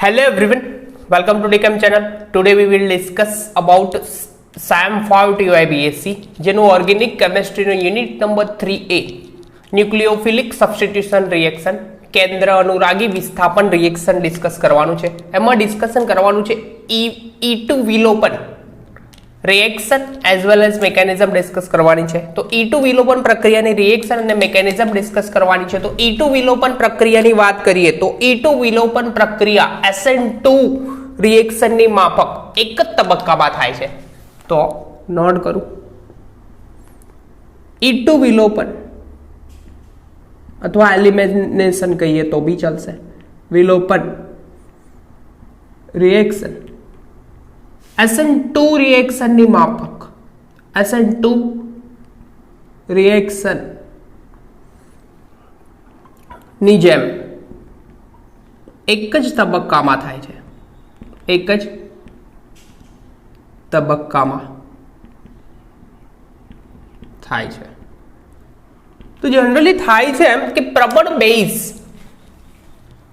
Hello everyone, welcome to DCAM channel. Today we will discuss about SAM 5 TYBSc જેનું organic કેમિસ્ટ્રીનો unit number 3A nucleophilic substitution reaction કેન્દ્ર અનુરાગી વિસ્થાપન reaction discuss કરવાનું છે. એમાં ડિસ્કશન કરવાનું છે E2 વિલોપન reaction as well as mechanism discuss કરવાની છે. તો E2 વિલોપન પ્રક્રિયાની રિએક્શન અને મેકેનિઝમ ડિસ્કસ કરવાની છે. તો E2 વિલોપન પ્રક્રિયાની વાત કરીએ તો E2 વિલોપન પ્રક્રિયા SN2 રિએક્શનની માફક એક જ તબક્કામાં થાય છે. તો નોટ કરું E2 વિલોપન અથવા એલિમિનેશન કહીએ તો બી ચાલશે. વિલોપન રિએક્શન SN2 રિએક્શનની માફક SN2 રિએક્શન ની જેમ એક જ તબક્કામાં થાય છે. એક જ તબક્કામાં થાય છે. તો જનરલી થાય છે એમ કે પ્રબળ બેઝ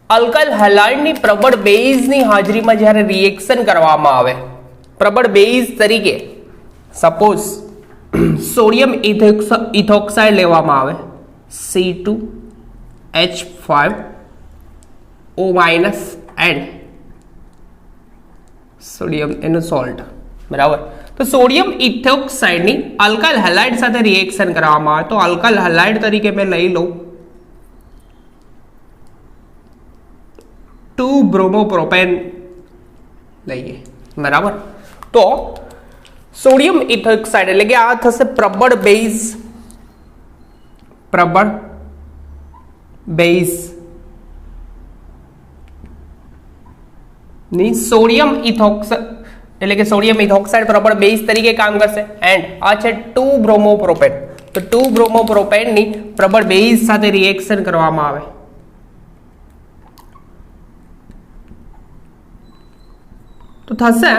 અલ્કાઇલ હેલાઇડની પ્રબળ બેઝની હાજરીમાં જ્યારે રિએક્શન કરવામાં આવે, પ્રબળ બેઝ તરીકે સપોઝ સોડિયમ ઇથોક્સાઇડ લેવામાં આવે C2H5O- એન્ડ સોડિયમ એનું સોલ્ટ, બરાબર. તો સોડિયમ ઇથોક્સાઇડની અલ્કાઇલ હેલાઇડ સાથે રિએક્શન કરવામાં આવે તો અલ્કાઇલ હેલાઇડ તરીકે મેં લઈ લઉં 2-બ્રોમોપ્રોપેન લઈએ, બરાબર. તો સોડિયમ ઇથોક્સાઇડ એટલે કે આ થશે પ્રબળ બેઝ ની સોડિયમ ઇથોક્સાઇડ એટલે કે સોડિયમ ઇથોક્સાઇડ પ્રબળ બેઝ તરીકે કામ કરશે. એન્ડ આ છે 2-બ્રોમોપ્રોપેન. તો 2-બ્રોમોપ્રોપેનની પ્રબળ બેઝ સાથે રિએક્શન કરવામાં આવે તો થશે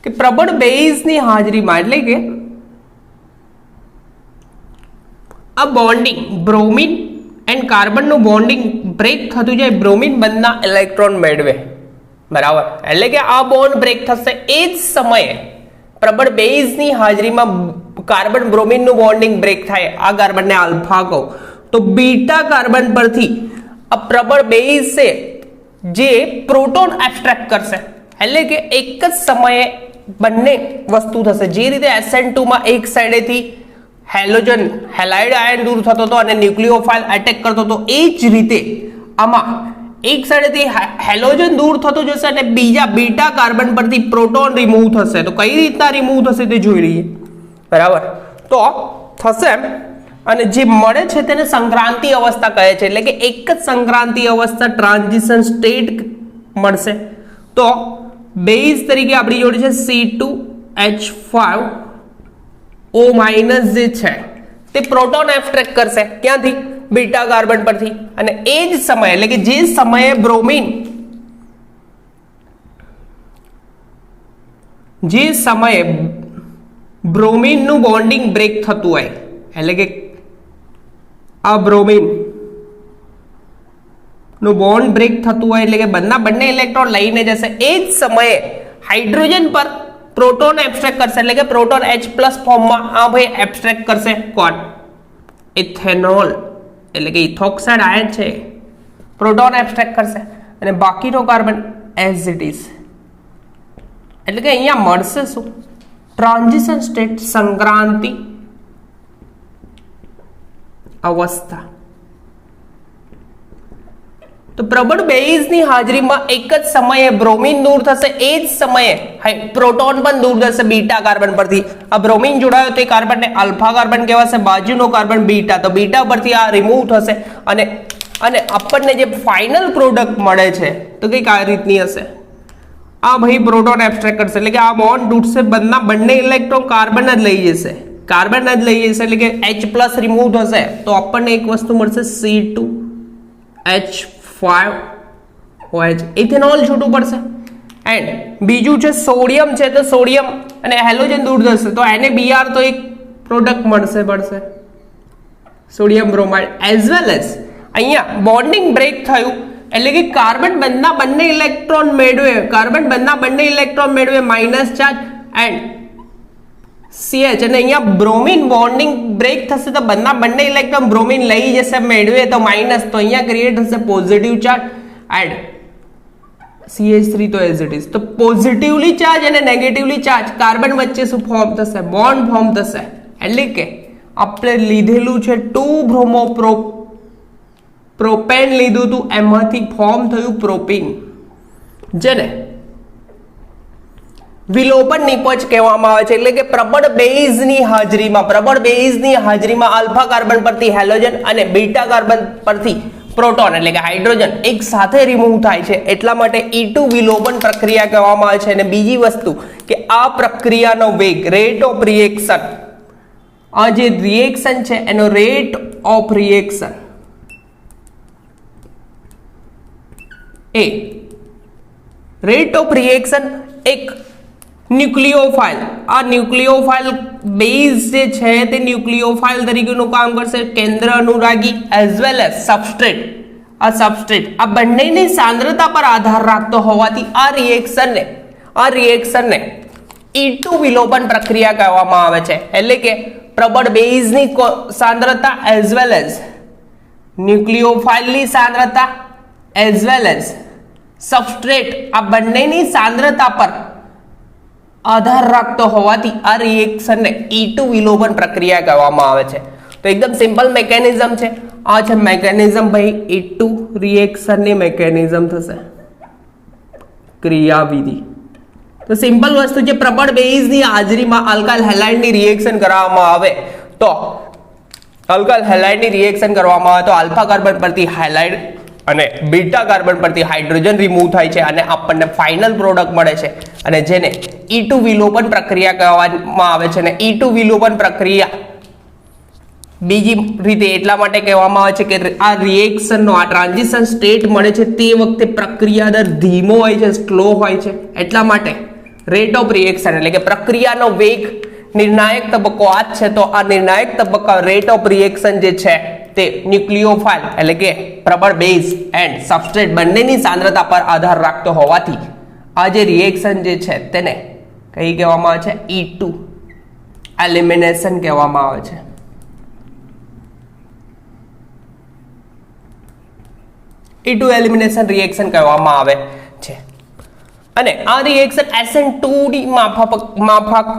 કે પ્રબળ બેઝની હાજરીમાં એટલે કે આ બોન્ડિંગ બ્રોમિન એન્ડ કાર્બનનું બોન્ડિંગ બ્રેક થતું જાય, બ્રોમિન બંધના ઇલેક્ટ્રોન મેળવે, બરાબર. એટલે કે આ બોન્ડ બ્રેક થશે એ જ સમયે પ્રબળ બેઝની હાજરીમાં કાર્બન બ્રોમિનનું બોન્ડિંગ બ્રેક થાય. આ કાર્બનને આલ્ફા કહો તો બીટા કાર્બન પરથી આ પ્રબળ બેઝ છે જે પ્રોટોન એબ્સ્ટ્રેક્ટ કરશે. એટલે કે એક જ સમયે બંને વસ્તુ થશે. જે રીતે SN2 માં એક સાઈડેથી હેલોજન હેલાઇડ આયન દૂર થતો હતો અને ન્યુક્લિયોફાઇલ એટેક કરતો હતો, એ જ રીતે આમાં એક સાઈડેથી હેલોજન દૂર થતો જશે અને બીજા બીટા કાર્બન પરથી પ્રોટોન રિમૂવ થશે. તો કઈ રીતના રિમૂવ થશે તે જોઈ લઈએ, બરાબર. તો થશે અને જે મળે છે તેને સંક્રાંતિ અવસ્થા કહે છે. એટલે કે એક જ સંક્રાંતિ અવસ્થા ટ્રાન્ઝિશન સ્ટેટ મળશે. તો બેઝ તરીકે આપણી જોડે છે C2H5O- જે છે તે પ્રોટોન એબ્સ્ટ્રેક્ટ કરશે. ક્યાંથી? બીટા કાર્બન પરથી. અને એ જ સમયે એટલે કે જે સમયે બ્રોમિનનું બોન્ડિંગ બ્રેક થતું હોય, એટલે કે આ બ્રોમિન નું બોન્ડ બ્રેક થતું હોય એટલે કે બંને ઇલેક્ટ્રોન લઈને જશે, એ જ સમયે હાઇડ્રોજન પર પ્રોટોન એબ્સ્ટ્રેક્ટ કરશે. એટલે કે પ્રોટોન H+ ફોર્મમાં આ ભાઈ એબ્સ્ટ્રેક્ટ કરશે કોણ? ઇથેનોલ એટલે કે ઇથોક્સાઇડ આયન છે, પ્રોટોન એબ્સ્ટ્રેક્ટ કરશે અને બાકીનો કાર્બન એઝ ઇટ ઇઝ. એટલે કે અહીંયા મળશે શું? ટ્રાન્ઝિશન સ્ટેટ, સંક્રાંતિ અવસ્થા. તો પ્રબળ બેઝની હાજરીમાં એક જ સમયે બ્રોમિન દૂર થશે, એ જ સમયે પ્રોટોન પણ દૂર થશે બીટા કાર્બન પરથી. આ બ્રોમિન જોડાયો તો એ કાર્બનને આલ્ફા કાર્બન કહેવાશે, બાજુનો કાર્બન બીટા. તો બીટા પરથી આ રિમૂવ થશે અને આપણને જે ફાઇનલ પ્રોડક્ટ મળે છે તો કંઈક આ રીતની હશે. આ ભાઈ પ્રોટોન એબ્સ્ટ્રેક્ટ કરશે એટલે કે આ બોન્ડ તૂટશે, બંને ઇલેક્ટ્રોન કાર્બન જ લઈ જશે, એટલે કે H+ રિમૂવ થશે. તો આપણને એક વસ્તુ મળશે C2H5OH, ઇથેનોલ છૂટું પડશે. એન્ડ બીજું છે સોડિયમ છે, તો સોડિયમ અને હેલોજન દૂર થશે તો NaBr તો એક પ્રોડક્ટ મળશે sodium bromide as well as અહીંયા બોન્ડિંગ બ્રેક થયું એટલે કે કાર્બન બંધના બંને ઇલેક્ટ્રોન મેળવે માઇનસ ચાર્જ એન્ડ CH અને અહીંયા બ્રોમિન બોન્ડિંગ બ્રેક થશે તો બંને ઇલેક્ટ્રોન બ્રોમિન લઈ જશે મેળવે તો માઇનસ, તો અહીંયા ક્રિએટ થશે પોઝિટિવ ચાર્જ એન્ડ CH3 તો એઝ ઇટ ઇઝ. તો પોઝિટિવલી ચાર્જ અને નેગેટિવલી ચાર્જ કાર્બન વચ્ચે શું ફોર્મ થશે? બોન્ડ ફોર્મ થશે. એટલે કે આપણે લીધેલું છે 2 બ્રોમો પ્રોપેન લીધું હતું, એમાંથી ફોર્મ થયું પ્રોપીન, જેને વિલોપન નિપજ કહેવામાં આવે છે. એટલે કે પ્રબળ બેઝની હાજરીમાં આલ્ફા કાર્બન પરથી હેલોજન અને બીટા કાર્બન પરથી પ્રોટોન એટલે કે હાઇડ્રોજન એક સાથે રિમૂવ થાય છે, એટલા માટે E2 વિલોપન પ્રક્રિયા કહેવામાં આવે છે. અને બીજી વસ્તુ કે આ પ્રક્રિયાનો વેગ, રેટ ઓફ રિએક્શન, આ જે રિએક્શન છે એનો rate of reaction A rate of reaction એક ન્યુક્લિયોફાઇલ બેઝ જે છે તે ન્યુક્લિયોફાઇલ તરીકેનું કામ કરશે. કેન્દ્ર અનુરાગી એઝ વેલ એઝ સબસ્ટ્રેટ આ બંનેની સાંદ્રતા પર આધાર રાખતો હોવાથી આ રિએક્શનને E2 વિલોપન પ્રક્રિયા કહેવામાં આવે છે. એટલે કે પ્રબળ બેઝની સાંદ્રતા એઝ વેલ એઝ ન્યુક્લિયોફાઇલની સાંદ્રતા એઝ વેલ એઝ સબસ્ટ્રેટ આ બંનેની સાંદ્રતા પર આધાર રાખતો હોવાથી આ રિએક્શનને E2 વિલોપન પ્રક્રિયા કહેવામાં આવે છે. તો એકદમ સિમ્પલ મેકેનિઝમ છે. આ છે મેકેનિઝમ ભાઈ, E2 રિએક્શનની મેકેનિઝમ થશે, ક્રિયાવિધિ. તો સિમ્પલ વસ્તુ છે, પ્રબળ બેઝની હાજરીમાં આલ્કાઇલ હેલાઇડની રિએક્શન કરવામાં આવે તો આલ્ફા કાર્બન પરથી હાઇલાઇડ અને બીટા કાર્બન પરથી હાઇડ્રોજન રિમૂવ થાય છે અને આપણને ફાઇનલ પ્રોડક્ટ મળે છે, અને જેને E2 વિલોપન પ્રક્રિયા કહેવામાં આવે છે. અને E2 વિલોપન પ્રક્રિયા બીજી રીતે એટલા માટે કહેવામાં આવે છે કે આ રિએક્શનનો આ ટ્રાન્ઝિશન સ્ટેટ મળે છે તે વખતે પ્રક્રિયા દર ધીમો હોય છે, સ્લો હોય છે, એટલા માટે રેટ ઓફ રિએક્શન એટલે કે પ્રક્રિયાનો વેગ નિર્ણાયક તબક્કો આ જ છે. તો આ નિર્ણાયક તબક્કા રેટ ઓફ રિએક્શન જે છે તે ન્યુક્લિયોફાઇલ એટલે કે પ્રબળ બેઝ એન્ડ સબસ્ટ્રેટ બંનેની સાંદ્રતા પર આધાર રાખતો હોવાથી આ જે રિએક્શન જે છે તેને કઈ કહેવામાં આવે છે? E2 એલિમિનેશન કહેવામાં આવે છે. E2 એલિમિનેશન રિએક્શન કહેવામાં આવે છે. અને આ રિએક્શન SN2 ની માફક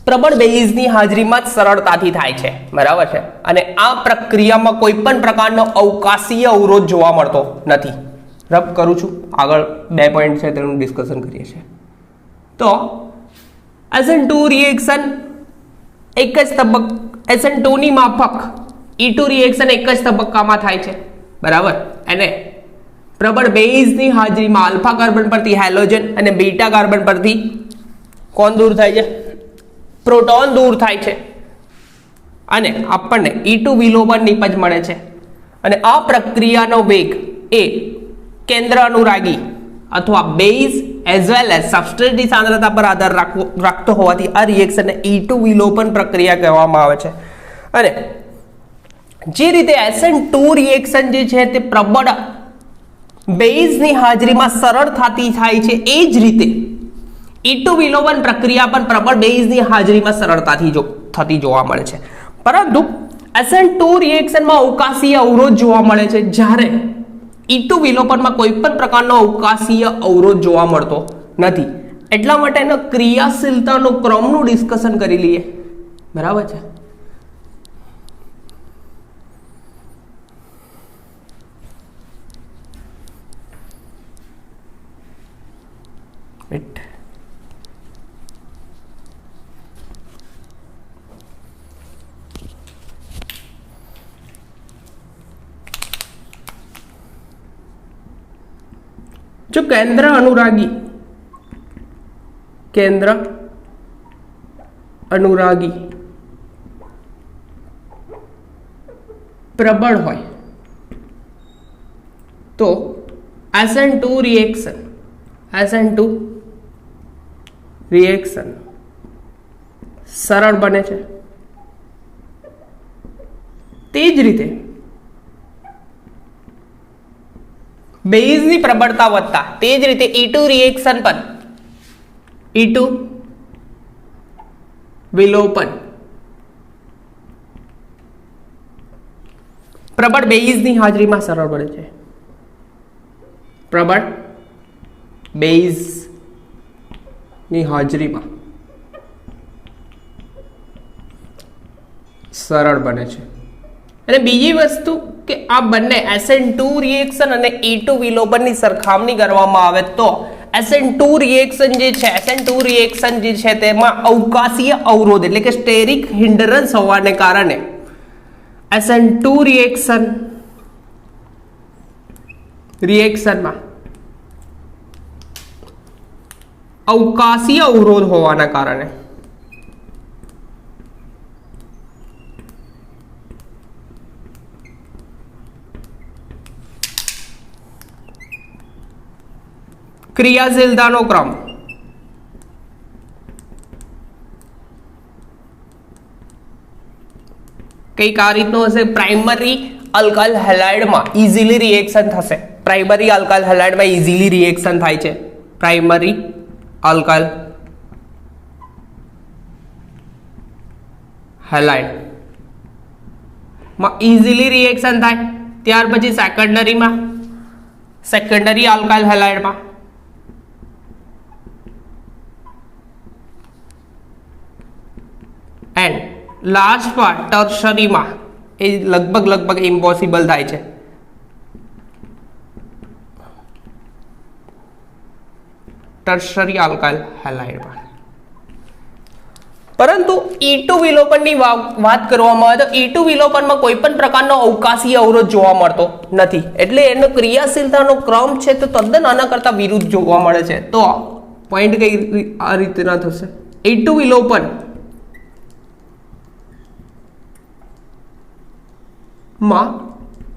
પ્રબળ બેઝની હાજરીમાં જ સરળતાથી થાય છે, બરાબર છે. અને આ પ્રક્રિયામાં કોઈ પણ પ્રકારનો અવકાશીય અવરોધ જોવા મળતો નથી. રબ કરું છું, આગળ 2 પોઈન્ટ છે તેનું ડિસ્કશન કરીએ છીએ. તો SN2 રિએક્શન SN2 ની માફક E2 રિએક્શન એક જ તબક્કામાં થાય છે, બરાબર. અને પ્રબળ બેઝની હાજરીમાં આલ્ફા કાર્બન પરથી હેલોજન અને બીટા કાર્બન પરથી કોણ દૂર થાય છે? પ્રોટોન દૂર થાય છે, અને આપણને E2 વિલોપન નિપજ મળે છે. અને આ પ્રક્રિયાનો વેગ એ કેન્દ્ર અનુરાગી અથવા બેઝ એઝ વેલ એઝ સબસ્ટ્રેટની સાંદ્રતા પર આધાર રાખતો હોવાથી આ રિએક્શનને E2 વિલોપન પ્રક્રિયા કહેવામાં આવે છે. અને જે રીતે SN2 રિએક્શન જે છે તે પ્રબળ બેઝની હાજરીમાં સરળતાથી થાય છે, એ જ રીતે E2 વિલોપન પ્રક્રિયા પણ પ્રબળ બેઝની હાજરીમાં સરળતાથી થતી જોવા મળે છે. પરંતુ SN2 રિએક્શનમાં અવકાશીય અવરોધ જોવા મળે છે, જ્યારે E2 વિલોપનમાં કોઈ પણ પ્રકારનો અવકાશીય અવરોધ જોવા મળતો નથી. એટલા માટે એનો ક્રિયાશીલતાનો ક્રમનું ડિસ્કશન કરી લઈએ, બરાબર છે. જો કેન્દ્ર અનુરાગી પ્રબળ હોય તો SN2 રિએક્શન સરળ બને છે. તે જ રીતે બેઝની પ્રબળતા વધતા તે જ રીતે E2 રિએક્શન પણ E2 વિલોપન પ્રબળ બેઝની હાજરીમાં સરળ બને છે. પ્રબળ બેઝની હાજરીમાં સરળ બને છે. અને બીજી વસ્તુ કે આ બંને SN2 રિએક્શન અને E2 વિલોપનની સરખામણી કરવામાં આવે તો SN2 રિએક્શન જે છે તેમાં અવકાશીય અવરોધ એટલે કે સ્ટેરિક હિન્ડરન્સ હોવાને કારણે SN2 રિએક્શનમાં અવકાશીય અવરોધ હોવાના કારણે ક્રિયાશીલતાનો ક્રમ કઈક આ રીતનો હશે. પ્રાઇમરી અલ્કાઇલ હેલાઇડમાં ઇઝીલી રિએક્શન થશે. પ્રાઇમરી અલ્કાઇલ હેલાઇડમાં ઇઝીલી રિએક્શન થાય છે. પ્રાઇમરી અલ્કાઇલ હેલાઇડ માં ઇઝીલી રિએક્શન થાય. ત્યાર પછી સેકન્ડરી અલ્કાઇલ હેલાઇડમાં એન્ડ લાસ્ટ પાર્ટ ટર્શરીમાં એ લગભગ ઇમ્પોસિબલ થાય છે. ટર્શરી આલ્કાઇલ હેલાઇડમાં. પરંતુ E2 વિલોપનની વાત કરવામાં આવે તો E2 વિલોપનમાં કોઈ પણ પ્રકારનો અવકાશીય અવરોધ જોવા મળતો નથી. એટલે એનો ક્રિયાશીલતાનો ક્રમ છે તો તદ્દન આના કરતા વિરુદ્ધ જોવા મળે છે. તો પોઈન્ટ કઈ આ રીતના થશે. E2 વિલોપન માં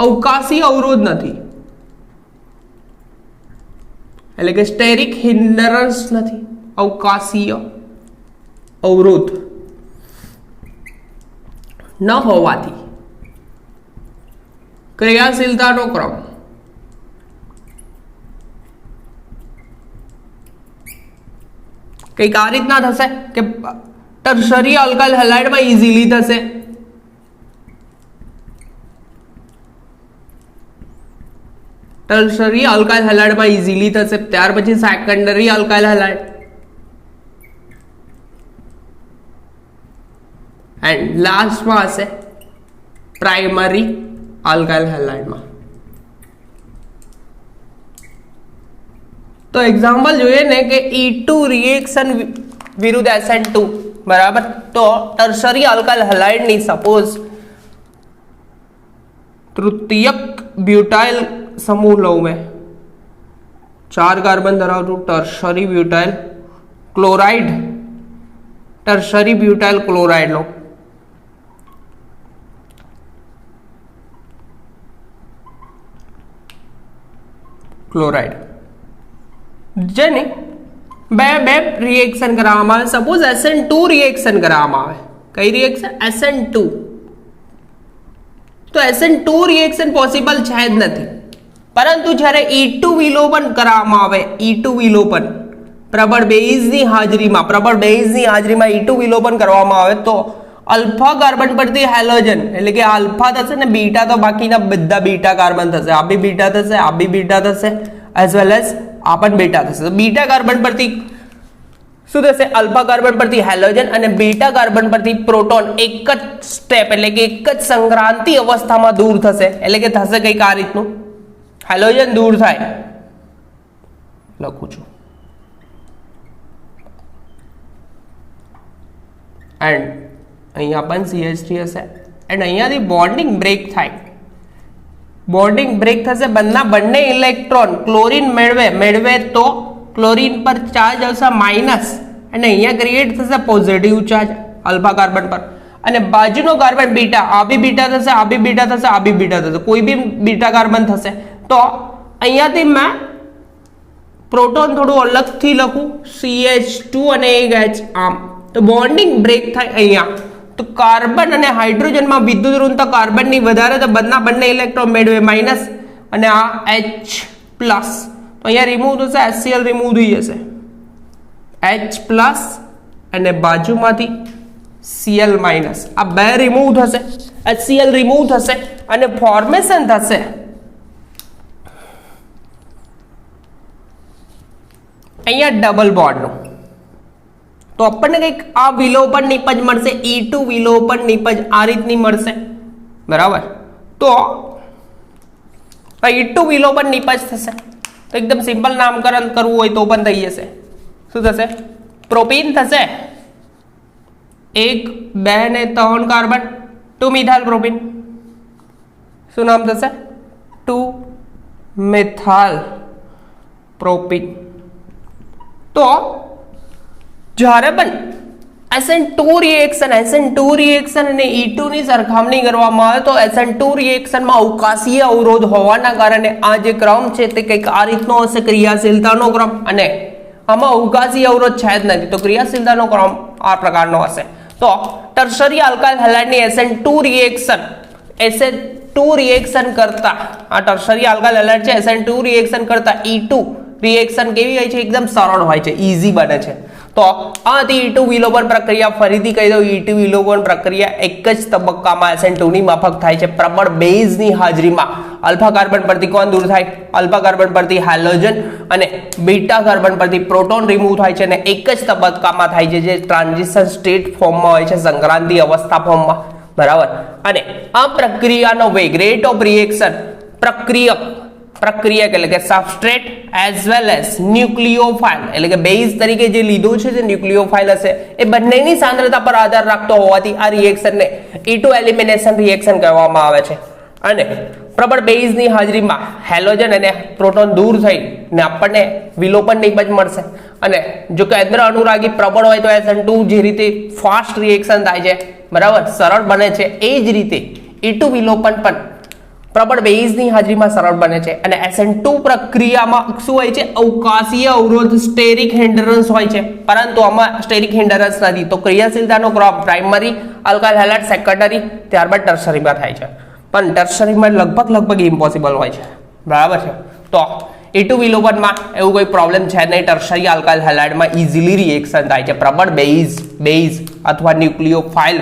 અવકાશીય અવરોધ નથી એટલે કે સ્ટેરિક હિન્ડરન્સ નથી. અવકાશીય અવરોધ ન હોવાથી ક્રિયાશીલતાનો ક્રમ કંઈક આ રીતના થશે કે ટર્શરી આલ્કાઇલ હેલાઇડમાં ઇઝીલી થશે. ટર્શરી આલ્કાઇલ હેલાઇડમાં ઇઝીલી થશે. ત્યાર પછી સેકન્ડરી આલ્કાઇલ હેલાઇડ એન્ડ લાસ્ટમાં હશે પ્રાઇમરી આલ્કાઇલ હેલાઇડમાં. તો એક્ઝામ્પલ જોઈએ ને કે E2 રિએક્શન વિરુદ્ધ SN2 બરાબર. તો ટર્શરી આલ્કાઇલ હેલાઇડની સપોઝ તૃતીયક ब्यूटाइल समूह लूँ मैं 4 कार्बन धरावતું टर्शरी ब्यूटाइल क्लोराइड लो. क्लोराइड જેની બે રિએક્શન કરવામાં આવે. સપોઝ SN2 રિએક્શન કરવામાં આવે. કઈ રિએક્શન? SN2. તો SN2 રિએક્શન પોસિબલ છે જ નથી. પરંતુ જ્યારે E2 વિલોપન કરવામાં આવે, E2 વિલોપન પ્રબળ બેઝની હાજરીમાં E2 વિલોપન કરવામાં આવે તો અલ્ફા કાર્બન પરથી હેલોજન એટલે કે આલ્ફા થશે ને બીટા તો બાકીના બધા બીટા કાર્બન થશે. આ બી બીટા થશે, આ બી બીટા થશે, એઝ વેલ એઝ આ પણ બીટા થશે. તો બીટા કાર્બન પરથી શું થશે? અલ્ફા કાર્બન પરથી હેલોજન અને બીટા કાર્બન પરથી પ્રોટોન એક જ સ્ટેપ એટલે કે એક જ સંક્રાંતિ અવસ્થામાં દૂર થશે. એટલે કે થશે કંઈક આ રીતનું. હેલોજન દૂર થાય, લખું છું, એન્ડ અહીંયા પણ CH3 હશે એન્ડ અહીંયાથી બોન્ડિંગ બ્રેક થાય. બોન્ડિંગ બ્રેક થશે. બંને ઇલેક્ટ્રોન ક્લોરીન મેળવે તો ક્લોરીન પર ચાર્જ આવશે માઇનસ અને અહીંયા ક્રિએટ થશે પોઝિટિવ ચાર્જ અલ્ફા કાર્બન પર. અને બાજુનો કાર્બન બીટા, આ બી બીટા થશે, આ બી બીટા થશે, આ બી બીટા થશે, કોઈ બી બીટા કાર્બન થશે. તો અહીંયાથી મેં પ્રોટોન થોડું અલગથી લખું, CH2 અને એક H આમ. તો બોન્ડિંગ બ્રેક થાય અહીંયા. તો કાર્બન અને હાઇડ્રોજનમાં વિદ્યુત ઋણતા કાર્બનની વધારે તો બંને ઇલેક્ટ્રોન મેળવે માઇનસ અને આ H પ્લસ, તો અહીંયા રિમૂવ થશે, HCl રિમૂવ થઈ જશે, H પ્લસ અને બાજુમાંથી Cl માઇનસ, આ બે રિમૂવ થશે, HCl રિમૂવ થશે અને ફોર્મેશન થશે અહીંયા ડબલ બોન્ડનું. તો આપણને કંઈક આ વિલોપન નિપજ મળશે, E2 વિલોપન નિપજ આ રીતની મળશે, બરાબર. તો E2 વિલોપન નિપજ થશે. તો એકદમ સિમ્પલ નામકરણ કરવું હોય તો પણ થઈ જશે. શું થશે? પ્રોપીન થશે, 1 2 ને 3 કાર્બન, 2 મિથાઇલ પ્રોપીન. શું નામ થશે? 2 મિથાઇલ પ્રોપીન. તો જ્યારે પણ SN2 રિએક્શન અને E2 ની સરખામણી કરવામાં આવે તો SN2 રિએક્શનમાં અવકાશીય અવરોધ હોવાના કારણે આ જે ક્રમ છે તે કંઈક આ રીતનો હશે, ક્રિયાશીલતાનો ક્રમ, અને આમાં અવકાશીય અવરોધ છે જ નથી, તો ક્રિયાશીલતાનો ક્રમ આ પ્રકારનો હશે. તો ટર્શરી આલ્કાઇલ હેલાઇડની SN2 રિએક્શન કરતા, આ ટર્શરી આલ્કાઇલ હેલાઇડ છે, SN2 રિએક્શન કરતા E2 રિએક્શન કેવી હોય છે? એકદમ સરળ હોય છે, ઈઝી બને છે. તો આ હતી E2 વિલોપન પ્રક્રિયા. ફરીથી કહી દઉં, E2 વિલોપન પ્રક્રિયા એક જ તબક્કામાં SN2 ની માફક થાય છે. પ્રબળ બેઝની હાજરીમાં આલ્ફા કાર્બન પરથી કોણ દૂર થાય? આલ્ફા કાર્બન પરથી હાઇડ્રોજન અને બીટા કાર્બન પરથી પ્રોટોન રિમૂવ થાય છે, અને એક જ તબક્કામાં થાય છે, જે ટ્રાન્ઝિશન સ્ટેટ ફોર્મમાં હોય છે, સંક્રાંતિ અવસ્થા ફોર્મમાં, બરાબર. અને આ પ્રક્રિયાનો વેગ, રેટ ઓફ રિએક્શન, પ્રક્રિયક એટલે કે સબસ્ટ્રેટ એઝ વેલ એઝ ન્યુક્લિયોફાઇલ એટલે કે બેઝ તરીકે જે લીધું છે, જે ન્યુક્લિયોફાઇલ હશે, એ બંનેની સાંદ્રતા પર આધાર રાખતો હોવાથી આ રિએક્શનને E2 એલિમિનેશન રિએક્શન કહેવામાં આવે છે. અને પ્રબળ બેઝની હાજરીમાં હેલોજન અને પ્રોટોન દૂર થઈને આપણને વિલોપન નિપજ મળશે. અને જો કેન્દ્ર અનુરાગી પ્રબળ હોય તો SN2 જે રીતે ફાસ્ટ રિએક્શન થાય છે, બરાબર, સરળ બને છે, એ જ રીતે E2 વિલોપન પણ પ્રબળ બેઝની હાજરીમાં સરળ બને છે. અને SN2 પ્રક્રિયામાં શું હોય છે? અવકાશીય અવરોધ, સ્ટેરિક હિન્ડરન્સ હોય છે, પરંતુ આમાં સ્ટેરિક હિન્ડરન્સ નથી. તો ક્રિયાશીલતાનો ક્રમ પ્રાઇમરી આલ્કાઇલ હેલાઇડ, સેકન્ડરી, ત્યારબાદ ટર્શરીમાં થાય છે. પણ ટર્શરીમાં લગભગ ઇમ્પોસિબલ હોય છે, બરાબર છે. તો E2 વિલોપનમાં એવું કોઈ પ્રોબ્લેમ છે નહીં. ટર્શરી આલ્કાઇલ હેલાઇડમાં ઇઝીલી રિએક્શન થાય છે. પ્રબળ બેઝ અથવા ન્યુક્લિયોફાઇલ,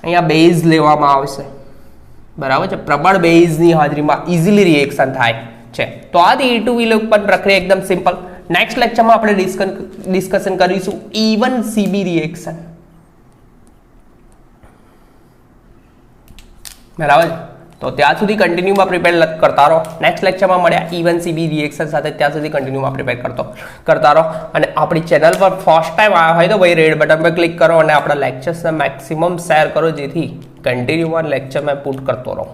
અહીંયા બેઝ લેવામાં આવશે, બરાબર છે. પ્રબળ બેઝની હાજરીમાં ઇઝીલી રિએક્શન થાય છે. તો આ E2 વિલોપન પ્રક્રિયા એકદમ સિમ્પલ. નેક્સ્ટ લેક્ચરમાં આપણે ડિસ્કશન કરીશું E1CB રિએક્શન, બરાબર. તો ત્યાં સુધી કન્ટિન્યુમાં પ્રિપેર કરતા રહો. નેક્સ્ટ લેક્ચરમાં મળ્યા E1CB રિએક્શન સાથે. ત્યાં સુધી કન્ટિન્યુમાં પ્રિપેર કરતા રહો. અને આપણી ચેનલ પર ફર્સ્ટ ટાઈમ આવ્યા હોય તો ભાઈ રેડ બટન પર ક્લિક કરો અને આપણા લેક્ચર્સને મેક્સિમમ શેર કરો, જેથી કન્ટિન્યુમાં લેક્ચર મેં પુટ કરતો રહું.